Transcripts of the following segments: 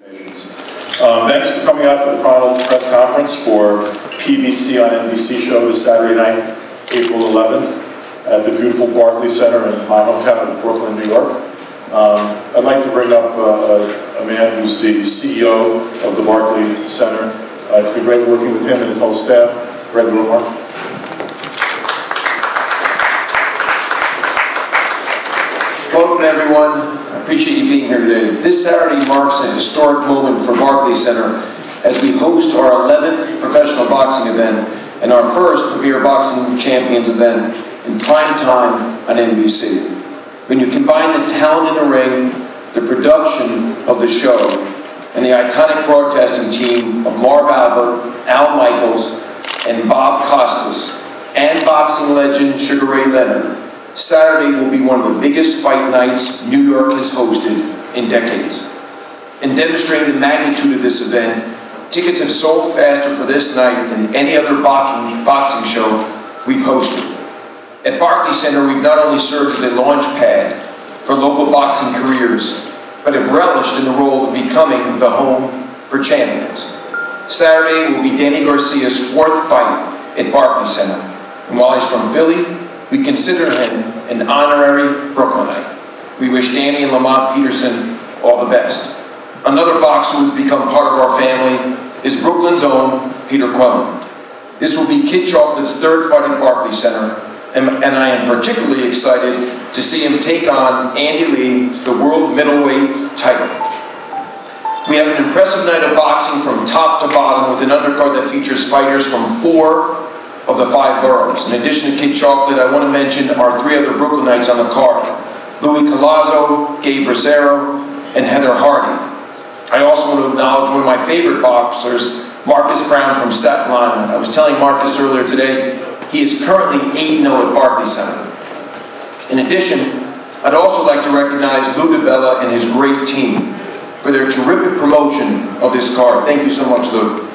Thanks for coming out for the final press conference for PBC on NBC show this Saturday night, April 11th, at the beautiful Barclays Center in my hometown of Brooklyn, New York. I'd like to bring up a man who's the CEO of the Barclays Center. It's been great working with him and his whole staff. Ready to remark? Welcome everyone. I appreciate you being here today. This Saturday marks a historic moment for Barclays Center as we host our 11th professional boxing event and our first premier boxing champions event in prime time on NBC. When you combine the talent in the ring, the production of the show, and the iconic broadcasting team of Marv Albert, Al Michaels, and Bob Costas, and boxing legend Sugar Ray Leonard, Saturday will be one of the biggest fight nights New York has hosted in decades. In demonstrating the magnitude of this event, tickets have sold faster for this night than any other boxing show we've hosted. At Barclays Center, we've not only served as a launch pad for local boxing careers, but have relished in the role of becoming the home for champions. Saturday will be Danny Garcia's 4th fight at Barclays Center, and while he's from Philly, we consider him an honorary Brooklynite. We wish Danny and Lamont Peterson all the best. Another boxer who's become part of our family is Brooklyn's own Peter Quillin. This will be Kid Chocolate's 3rd fight at Barclays Center, and I am particularly excited to see him take on Andy Lee, the world middleweight title. We have an impressive night of boxing from top to bottom with an undercard that features fighters from 4 of the 5 boroughs. In addition to Kid Chocolate, I want to mention our 3 other Brooklynites on the card: Louis Collazo, Gabriel Bracero, and Heather Hardy. I also want to acknowledge one of my favorite boxers, Marcus Browne from Staten Island. I was telling Marcus earlier today, he is currently 8-0 at Barclays Center. In addition, I'd also like to recognize Lou DiBella and his great team for their terrific promotion of this card. Thank you so much, Lou.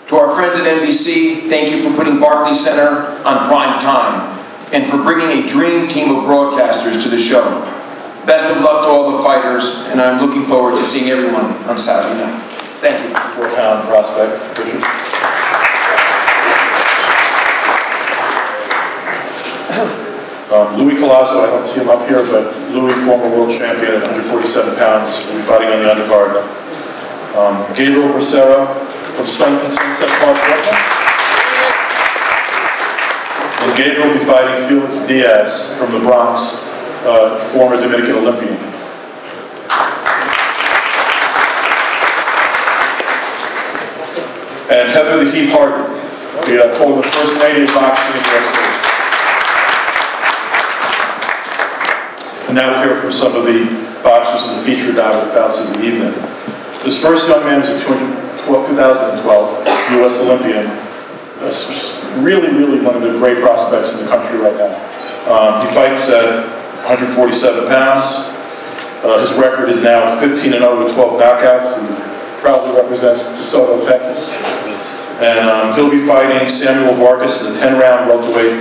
To our friends at NBC, thank you for putting Barclays Center on prime time and for bringing a dream team of broadcasters to the show. Best of luck to all the fighters, and I'm looking forward to seeing everyone on Saturday night. Thank you. 4-pound prospect, Richard. Louis Collazo, I don't see him up here, but Louis, former world champion at 147 pounds, will be fighting on the undercard. Gabriel Bracero from Sunset Park, Brooklyn. And Gabriel will be fighting Felix Diaz from the Bronx, former Dominican Olympian. And Heather the Heat Hardy, called the first lady of boxing in New York City. And now we'll hear from some of the boxers in the featured bouts of the evening. This first young man is a 2012 U.S. Olympian. Really one of the great prospects in the country right now. He fights at 147 pounds. His record is now 15-0 with 12 knockouts. He proudly represents DeSoto, Texas. And he'll be fighting Samuel Vargas in a 10-round welterweight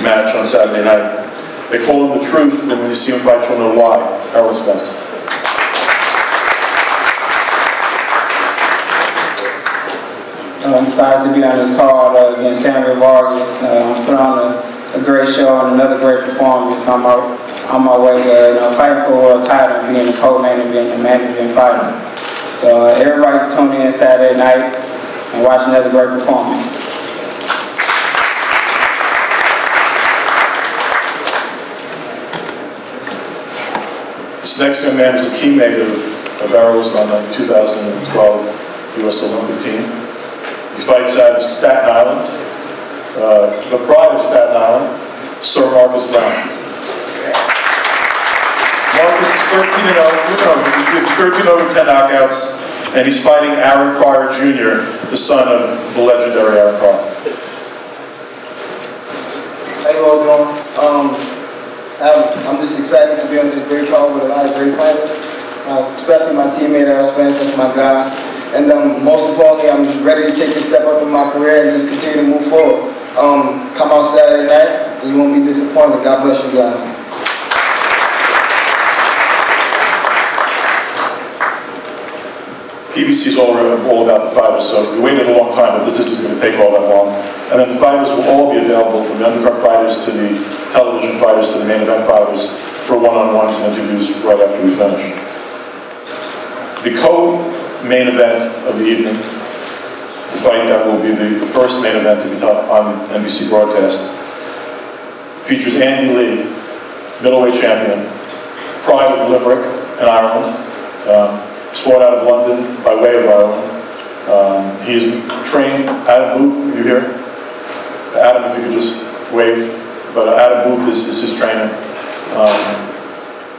match on Saturday night. They call him the Truth, and when you see him fight, you'll know why. Errol Spence. I'm excited to be on this card against Samuel Vargas. Put on a great show and another great performance. On my way to fighting for a world title and being the co-main event and main event fighter. So everybody tune in Saturday night and watch another great performance. This next young man is a teammate of Errol's on the 2012 U.S. Olympic team. He fights out of Staten Island, the pride of Staten Island, Sir Marcus Browne. Marcus is 13-0 with 10 knockouts, and he's fighting Aaron Pryor Jr., the son of the legendary Aaron Pryor. How you all doing? I'm just excited to be on this great call with a lot of great fighters, especially my teammate Errol Spence, that's my guy. And most importantly, I'm ready to take a step up in my career and just continue to move forward. Come out Saturday night, and you won't be disappointed. God bless you guys. PBC is all about the fighters, so we waited a long time, but this isn't going to take all that long. And then the fighters will all be available, from the undercard fighters to the television fighters to the main event fighters, for one-on-ones and interviews right after we finish. The co-main event of the evening, the fight that will be the first main event to be taught on NBC broadcast, features Andy Lee, middleweight champion, pride of Limerick in Ireland. He's fought out of London by way of Ireland. He is trained, Adam Booth, are you here? Adam, if you could just wave. But Adam Booth is his trainer.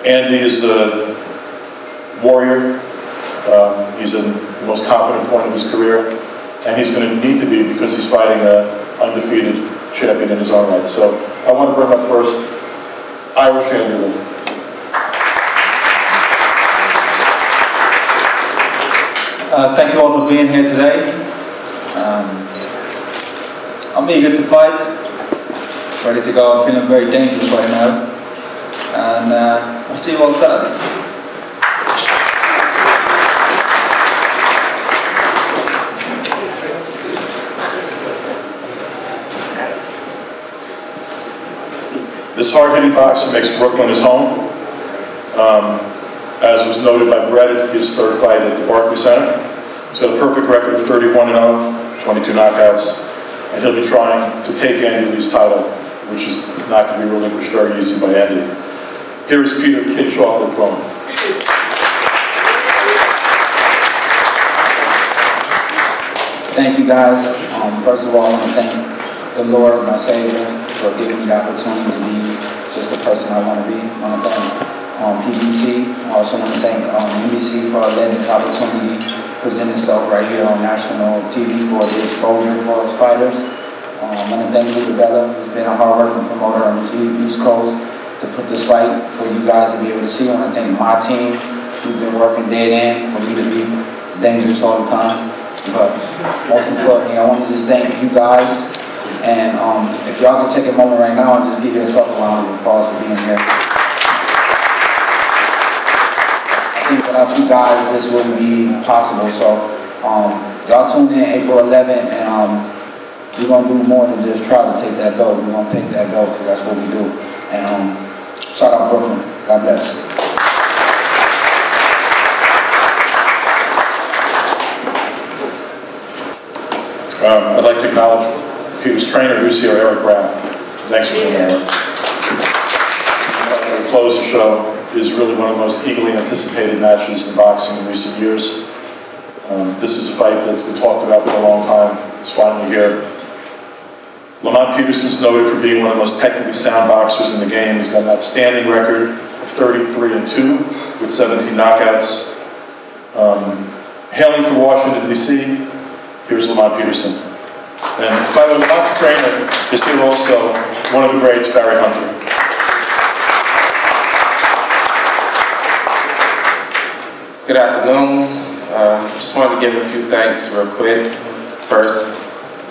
Andy is a warrior. He's in the most confident point of his career. And he's going to need to be, because he's fighting an undefeated champion in his own right. So I want to bring up first Irish Andy Lee. Thank you all for being here today. I'm eager to fight, ready to go. I'm feeling very dangerous right now. And I'll see you all Saturday. This hard-hitting boxer makes Brooklyn his home. As was noted by Brett, his third fight at the Barclays Center. He's got a perfect record of 31-0, 22 knockouts, and he'll be trying to take Andy Lee's title, which is not going to be relinquished very easy by Andy. Here is Peter Kid Chocolate Browne. Thank you guys. First of all, I want to thank the Lord, my Savior, for giving me the opportunity to be just the person I want to be. I want to thank PBC. I also want to thank NBC for letting this opportunity present itself right here on national TV for the exposure for us fighters. I want to thank Isabella, who's been a hard-working promoter on the East Coast, to put this fight for you guys to be able to see. I want to thank my team, who's been working day in for me to be dangerous all the time. But most importantly, I want to just thank you guys. And if y'all can take a moment right now and just give yourself a round of applause for being here. I think without you guys, this wouldn't be possible. So y'all tune in April 11th, and we're going to do more than just try to take that belt. We're going to take that belt because that's what we do. And shout out Brooklyn. God bless. I'd like to acknowledge Peter's trainer, who's here, Eric Browne. Thanks for being here, Eric. To close the show is really one of the most eagerly anticipated matches in boxing in recent years. This is a fight that's been talked about for a long time. It's finally here. Lamont Peterson's noted for being one of the most technically sound boxers in the game. He's got an outstanding record of 33-2 with 17 knockouts. Hailing from Washington, D.C., here's Lamont Peterson. And by the way, Lamont's trainer is here also, one of the greats, Barry Hunter. Good afternoon. Just wanted to give a few thanks real quick. First and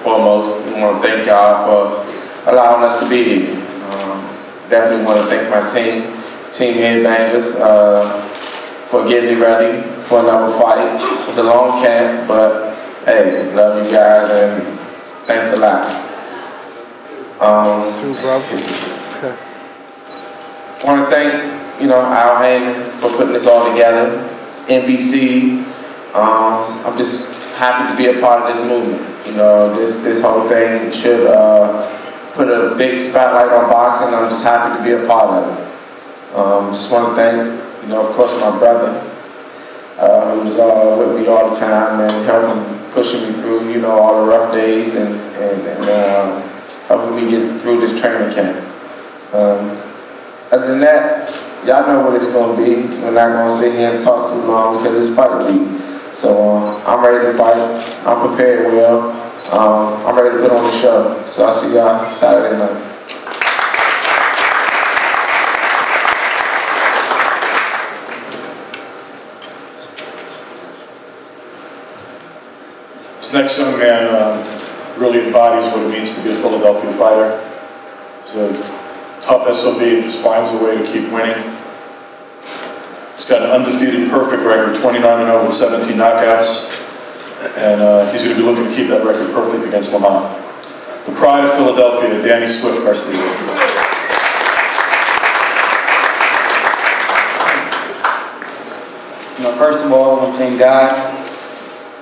foremost, we want to thank y'all for allowing us to be here. Definitely want to thank my team headbangers, for getting me ready for another fight. It was a long camp, but hey, love you guys and thanks a lot. Want to thank, Al Heyman for putting this all together. NBC, I'm just happy to be a part of this movement. This whole thing should put a big spotlight on boxing. I'm just happy to be a part of it. Just want to thank, of course, my brother, who's with me all the time and helping, pushing me through, all the rough days and helping me get through this training camp. Other than that, y'all know what it's going to be. We're not going to sit here and talk too long because it's fight week. So I'm ready to fight. I'm prepared well. I'm ready to put on the show. So I'll see y'all Saturday night. This next young man really embodies what it means to be a Philadelphia fighter. He's a tough SOB and just finds a way to keep winning. His got an undefeated perfect record, 29-0 with 17 knockouts. And he's going to be looking to keep that record perfect against Lamont. The pride of Philadelphia, Danny Garcia. First of all, I want to thank God.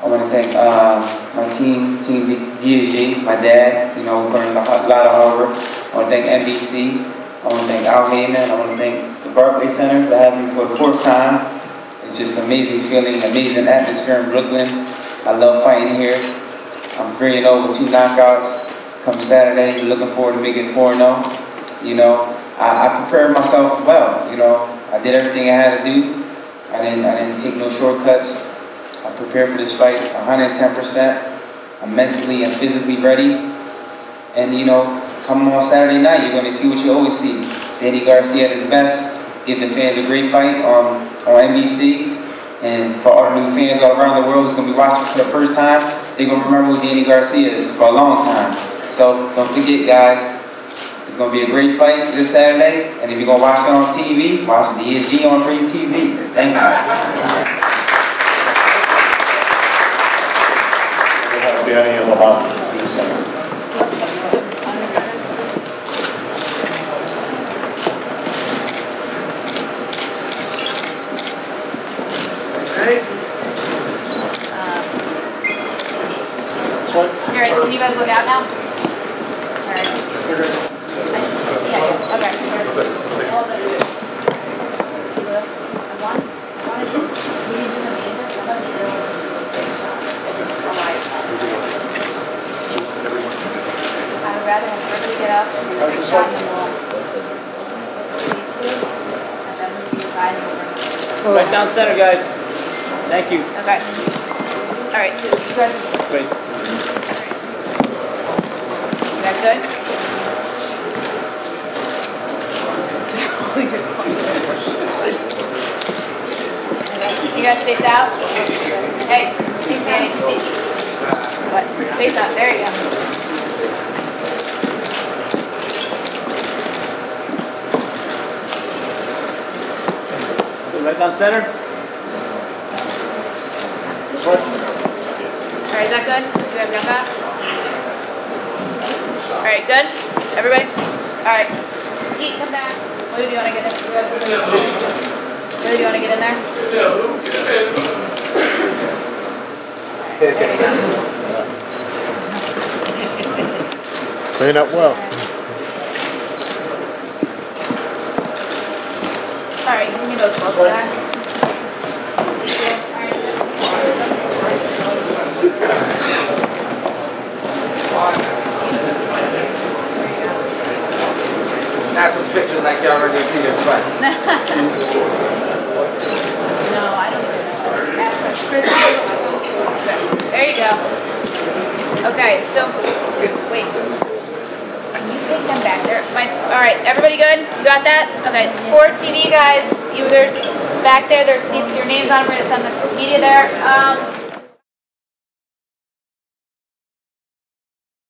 I want to thank my team DSG, my dad. We put in a lot of hard work. I want to thank NBC. I want to thank Al Heyman. I want to thank the Barclays Center for having me for the 4th time. It's just an amazing feeling, amazing atmosphere in Brooklyn. I love fighting here. I'm 3-0 with 2 knockouts. Come Saturday, looking forward to making 4-0. I prepared myself well. I did everything I had to do. I didn't take no shortcuts. I prepared for this fight 110%. I'm mentally and physically ready. And come on Saturday night, you're going to see what you always see. Danny Garcia at his best. Give the fans a great fight on NBC. And for all the new fans all around the world who's going to be watching for the first time, they're going to remember who Danny Garcia is for a long time. So don't forget, guys, it's going to be a great fight this Saturday. And if you're going to watch it on TV, watch DSG on free TV. Thank you. We have Danny and Lamont. Here, can you guys look out now? All right. Yeah, okay. I would rather have everybody get up and do a big shot and then we'll decide. Right down center, guys. Thank you. Okay. All right, so you guys. Great. You guys good? You guys face out? Hey, hey. What? Face out. There you go. Right down center. All right, is that good? Do you have got that? All right, good? Everybody? All right. Pete, come back. Lou, do you want to get in? Lou, do you want to get in there? Playing up well. All right, you can go close to that. Snap a picture like you already see this fight. No, I don't know. There you go. Okay, so wait. Can you take them back there? All right, everybody good? You got that? Okay, for TV guys, there's back there. There's seats. Your names on them. We're gonna send the media there.